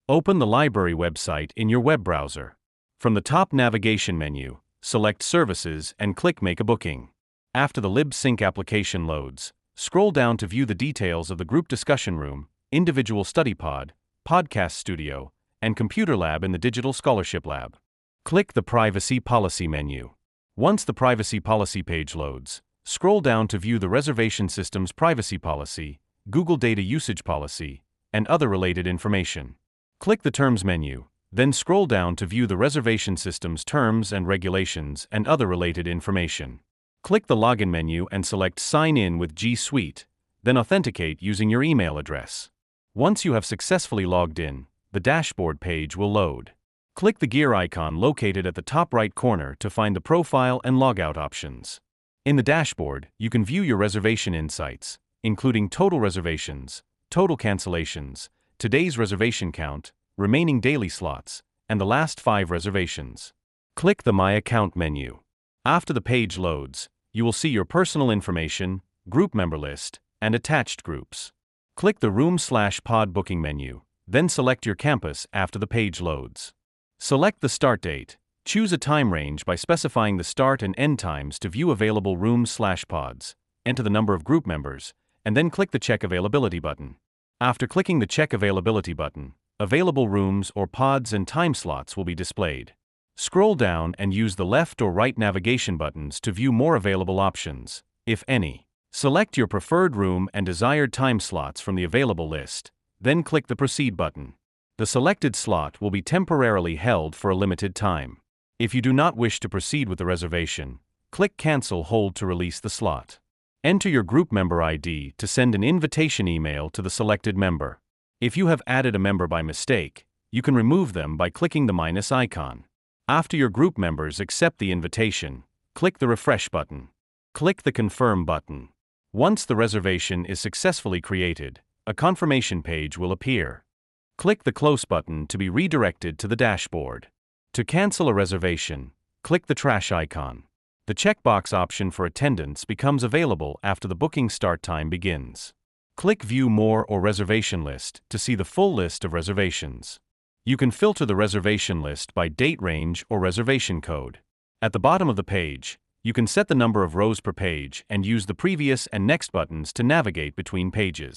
Open the library website in your web browser. From the top navigation menu, select Services and click Make a Booking. After the LibSync application loads, scroll down to view the details of the group discussion room, individual study pod, podcast studio, and computer lab in the Digital Scholarship Lab. Click the Privacy Policy menu. Once the Privacy Policy page loads, scroll down to view the reservation system's privacy policy, Google Data Usage Policy, and other related information. Click the Terms menu, then scroll down to view the reservation system's terms and regulations and other related information. Click the Login menu and select Sign in with G Suite, then authenticate using your email address. Once you have successfully logged in, the dashboard page will load. Click the gear icon located at the top right corner to find the profile and logout options. In the dashboard, you can view your reservation insights, including total reservations, total cancellations, today's reservation count, remaining daily slots, and the last 5 reservations. Click the My Account menu. After the page loads, you will see your personal information, group member list, and attached groups. Click the Room/Pod booking menu, then select your campus after the page loads. Select the start date. Choose a time range by specifying the start and end times to view available rooms/pods. Enter the number of group members, and then click the Check Availability button. After clicking the Check Availability button, available rooms or pods and time slots will be displayed. Scroll down and use the left or right navigation buttons to view more available options, if any. Select your preferred room and desired time slots from the available list, then click the Proceed button. The selected slot will be temporarily held for a limited time. If you do not wish to proceed with the reservation, click Cancel Hold to release the slot. Enter your group member ID to send an invitation email to the selected member. If you have added a member by mistake, you can remove them by clicking the minus icon. After your group members accept the invitation, click the Refresh button. Click the Confirm button. Once the reservation is successfully created, a confirmation page will appear. Click the Close button to be redirected to the dashboard. To cancel a reservation, click the trash icon. The checkbox option for attendance becomes available after the booking start time begins. Click View More or Reservation List to see the full list of reservations. You can filter the reservation list by date range or reservation code. At the bottom of the page, you can set the number of rows per page and use the Previous and Next buttons to navigate between pages.